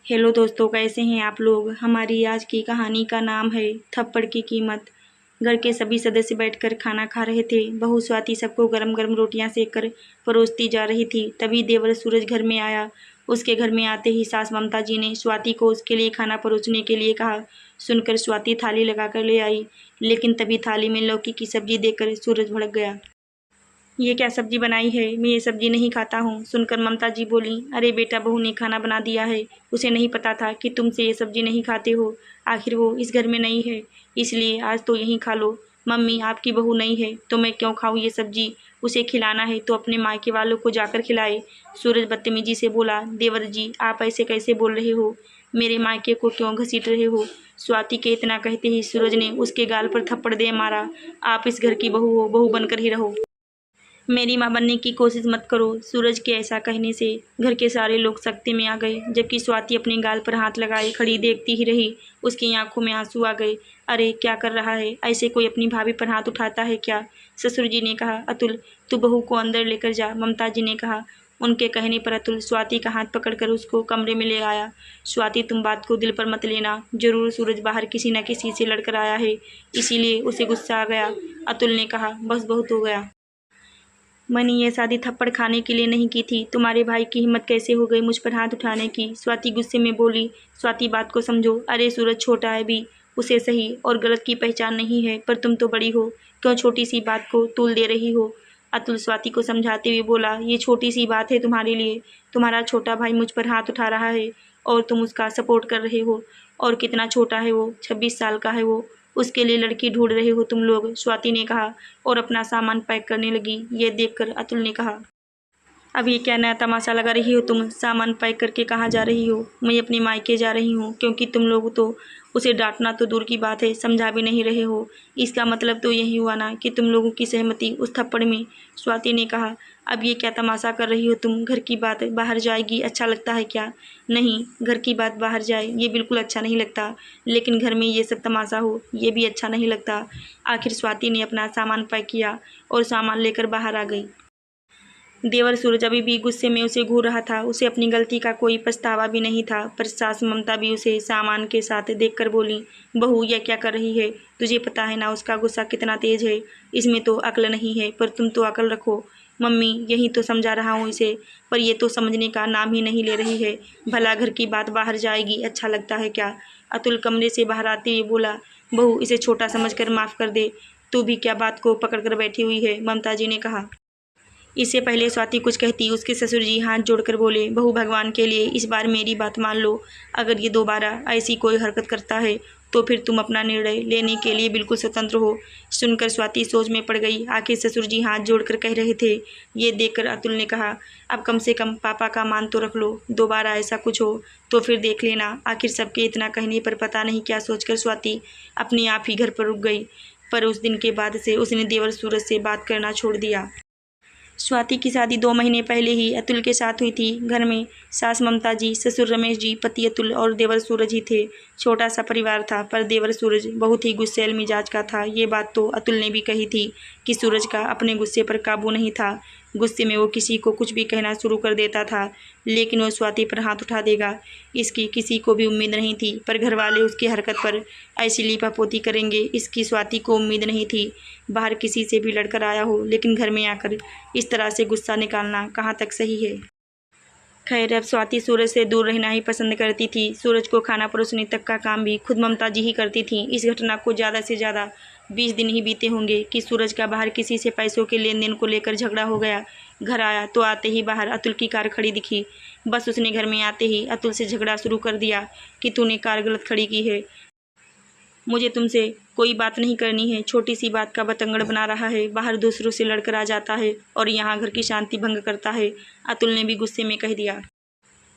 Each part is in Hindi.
हेलो दोस्तों, कैसे हैं आप लोग। हमारी आज की कहानी का नाम है थप्पड़ की कीमत। घर के सभी सदस्य बैठकर खाना खा रहे थे। बहू स्वाति सबको गरम गरम रोटियां सेक कर परोसती जा रही थी। तभी देवर सूरज घर में आया। उसके घर में आते ही सास ममता जी ने स्वाति को उसके लिए खाना परोसने के लिए कहा। सुनकर स्वाति थाली लगाकर ले आई, लेकिन तभी थाली में लौकी की सब्जी देखकर सूरज भड़क गया। ये क्या सब्जी बनाई है, मैं ये सब्जी नहीं खाता हूँ। सुनकर ममता जी बोली, अरे बेटा, बहू ने खाना बना दिया है। उसे नहीं पता था कि तुमसे ये सब्जी नहीं खाते हो। आखिर वो इस घर में नहीं है, इसलिए आज तो यहीं खा लो। मम्मी, आपकी बहू नहीं है तो मैं क्यों खाऊं ये सब्जी। उसे खिलाना है तो अपने मायके वालों को जाकर खिलाए। सूरज बदतमीजी से बोला, देवर जी, आप ऐसे कैसे बोल रहे हो। मेरे मायके को क्यों घसीट रहे हो। स्वाति के इतना कहते ही सूरज ने उसके गाल पर थप्पड़ दे मारा। आप इस घर की बहू हो, बहू बनकर ही रहो। मेरी माँ बनने की कोशिश मत करो। सूरज के ऐसा कहने से घर के सारे लोग सख्ते में आ गए, जबकि स्वाति अपने गाल पर हाथ लगाए खड़ी देखती ही रही। उसकी आंखों में आंसू आ गए। अरे क्या कर रहा है, ऐसे कोई अपनी भाभी पर हाथ उठाता है क्या। ससुर जी ने कहा, अतुल तू बहू को अंदर लेकर जा। ममता जी ने कहा। उनके कहने पर अतुल स्वाति का हाथ पकड़कर उसको कमरे में ले आया। स्वाति, तुम बात को दिल पर मत लेना। जरूर सूरज बाहर किसी न किसी से लड़कर आया है, इसीलिए उसे गुस्सा आ गया। अतुल ने कहा, बस बहुत हो गया। मैंने ये शादी थप्पड़ खाने के लिए नहीं की थी। तुम्हारे भाई की हिम्मत कैसे हो गई मुझ पर हाथ उठाने की। स्वाति गुस्से में बोली। स्वाति, बात को समझो। अरे सूरज छोटा है भी, उसे सही और गलत की पहचान नहीं है, पर तुम तो बड़ी हो, क्यों छोटी सी बात को तूल दे रही हो। अतुल स्वाति को समझाते हुए बोला, ये छोटी सी बात है तुम्हारे लिए। तुम्हारा छोटा भाई मुझ पर हाथ उठा रहा है और तुम उसका सपोर्ट कर रहे हो। और कितना छोटा है वो, 26 साल का है वो। उसके लिए लड़की ढूंढ रहे हो तुम लोग, स्वाति ने कहा और अपना सामान पैक करने लगी। ये देखकर अतुल ने कहा, अब ये क्या नया तमाशा लगा रही हो तुम। सामान पैक करके कहाँ जा रही हो। मैं अपने मायके जा रही हूँ, क्योंकि तुम लोग तो उसे डांटना तो दूर की बात है, समझा भी नहीं रहे हो। इसका मतलब तो यही हुआ ना कि तुम लोगों की सहमति उस थप्पड़ में। स्वाति ने कहा, अब ये क्या तमाशा कर रही हो तुम। घर की बात बाहर जाएगी अच्छा लगता है क्या। नहीं, घर की बात बाहर जाए ये बिल्कुल अच्छा नहीं लगता, लेकिन घर में ये सब तमाशा हो ये भी अच्छा नहीं लगता। आखिर स्वाति ने अपना सामान पैक किया और सामान लेकर बाहर आ गई। देवर सूरज अभी भी गुस्से में उसे घूर रहा था। उसे अपनी गलती का कोई पछतावा भी नहीं था, पर सास ममता भी उसे सामान के साथ देखकर बोली, बहू यह क्या कर रही है। तुझे पता है ना उसका गुस्सा कितना तेज है। इसमें तो अक्ल नहीं है, पर तुम तो अक्ल रखो। मम्मी, यही तो समझा रहा हूँ इसे, पर ये तो समझने का नाम ही नहीं ले रही है। भला घर की बात बाहर जाएगी अच्छा लगता है क्या। अतुल कमरे से बाहर आते हुए बोला, बहू इसे छोटा समझकर माफ़ कर दे। तू भी क्या बात को पकड़ कर बैठी हुई है, ममता जी ने कहा। इससे पहले स्वाति कुछ कहती, उसके ससुर जी हाथ जोड़कर बोले, बहू भगवान के लिए इस बार मेरी बात मान लो। अगर ये दोबारा ऐसी कोई हरकत करता है तो फिर तुम अपना निर्णय लेने के लिए बिल्कुल स्वतंत्र हो। सुनकर स्वाति सोच में पड़ गई। आखिर ससुर जी हाथ जोड़कर कह रहे थे। ये देखकर अतुल ने कहा, अब कम से कम पापा का मान तो रख लो। दोबारा ऐसा कुछ हो तो फिर देख लेना। आखिर सबके इतना कहने पर पता नहीं क्या सोचकर स्वाति अपने आप ही घर पर रुक गई। पर उस दिन के बाद से उसने देवर सूरज से बात करना छोड़ दिया। स्वाति की शादी 2 महीने पहले ही अतुल के साथ हुई थी। घर में सास ममता जी, ससुर रमेश जी, पति अतुल और देवर सूरज ही थे। छोटा सा परिवार था, पर देवर सूरज बहुत ही गुस्सैल मिजाज का था। ये बात तो अतुल ने भी कही थी कि सूरज का अपने गुस्से पर काबू नहीं था। गुस्से में वो किसी को कुछ भी कहना शुरू कर देता था, लेकिन वो स्वाति पर हाथ उठा देगा, इसकी किसी को भी उम्मीद नहीं थी। पर घर वाले उसकी हरकत पर ऐसी लीपापोती करेंगे, इसकी स्वाति को उम्मीद नहीं थी। बाहर किसी से भी लड़कर आया हो, लेकिन घर में आकर इस तरह से गुस्सा निकालना कहाँ तक सही है। खैर, अब स्वाति सूरज से दूर रहना ही पसंद करती थी। सूरज को खाना परोसने तक का काम भी खुद ममता जी ही करती थी। इस घटना को ज़्यादा से ज़्यादा 20 दिन ही बीते होंगे कि सूरज का बाहर किसी से पैसों के लेन देन को लेकर झगड़ा हो गया। घर आया तो आते ही बाहर अतुल की कार खड़ी दिखी। बस उसने घर में आते ही अतुल से झगड़ा शुरू कर दिया कि तूने कार गलत खड़ी की है, मुझे तुमसे कोई बात नहीं करनी है। छोटी सी बात का बतंगड़ बना रहा है, बाहर दूसरों से लड़कर आ जाता है और यहाँ घर की शांति भंग करता है। अतुल ने भी गुस्से में कह दिया।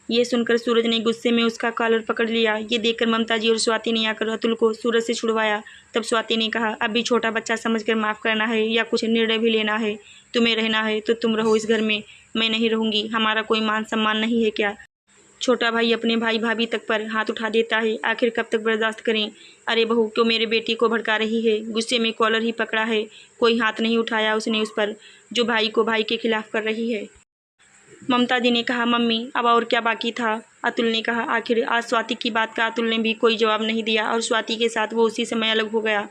ये सुनकर सूरज ने गुस्से में उसका कॉलर पकड़ लिया। ये देखकर ममता जी और स्वाति ने आकर अतुल को सूरज से छुड़वाया। तब स्वाति ने कहा, अब भी छोटा बच्चा समझकर माफ़ करना है या कुछ निर्णय भी लेना है। तुम्हें रहना है तो तुम रहो इस घर में, मैं नहीं रहूँगी। हमारा कोई मान सम्मान नहीं है क्या। छोटा भाई अपने भाई भाभी तक पर हाथ उठा देता है, आखिर कब तक बर्दाश्त करें। अरे बहू, क्यों मेरे बेटी को भड़का रही है। गुस्से में कॉलर ही पकड़ा है, कोई हाथ नहीं उठाया उसने उस पर जो भाई को भाई के खिलाफ कर रही है। ममता दी ने कहा, मम्मी अब और क्या बाकी था? अतुल ने कहा, आखिर आज स्वाति की बात का अतुल ने भी कोई जवाब नहीं दिया और स्वाति के साथ वो उसी समय अलग हो गया।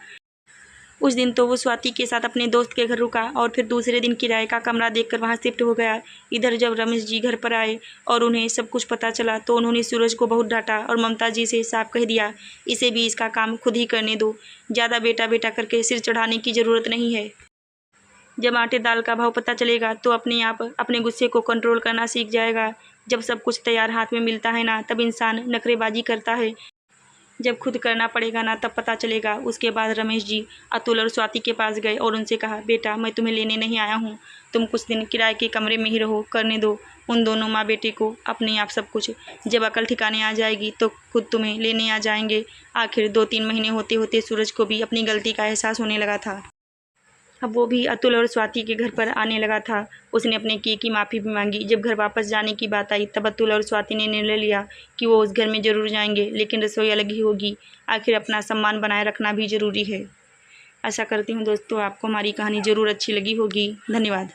उस दिन तो वो स्वाति के साथ अपने दोस्त के घर रुका और फिर दूसरे दिन किराए का कमरा देखकर वहाँ शिफ्ट हो गया। इधर जब रमेश जी घर पर आए और उन्हें सब कुछ पता चला तो उन्होंने सूरज को बहुत डांटा और ममता जी से साफ कह दिया, इसे भी इसका काम खुद ही करने दो, ज़्यादा बेटा बेटा करके सिर चढ़ाने की ज़रूरत नहीं है। जब आटे दाल का भाव पता चलेगा तो अपने आप अपने गुस्से को कंट्रोल करना सीख जाएगा। जब सब कुछ तैयार हाथ में मिलता है ना, तब इंसान नखरेबाजी करता है। जब खुद करना पड़ेगा ना, तब पता चलेगा। उसके बाद रमेश जी अतुल और स्वाति के पास गए और उनसे कहा, बेटा मैं तुम्हें लेने नहीं आया हूँ, तुम कुछ दिन किराए के कमरे में ही रहो, करने दो उन दोनों माँ बेटे को अपने आप सब कुछ। जब अकल ठिकाने आ जाएगी तो खुद तुम्हें लेने आ जाएंगे। आखिर 2-3 महीने होते होते सूरज को भी अपनी गलती का एहसास होने लगा था। अब वो भी अतुल और स्वाति के घर पर आने लगा था। उसने अपने किए की माफ़ी भी मांगी। जब घर वापस जाने की बात आई तब अतुल और स्वाति ने निर्णय लिया कि वो उस घर में ज़रूर जाएंगे, लेकिन रसोई अलग ही होगी। आखिर अपना सम्मान बनाए रखना भी ज़रूरी है। आशा करती हूँ दोस्तों आपको हमारी कहानी ज़रूर अच्छी लगी होगी। धन्यवाद।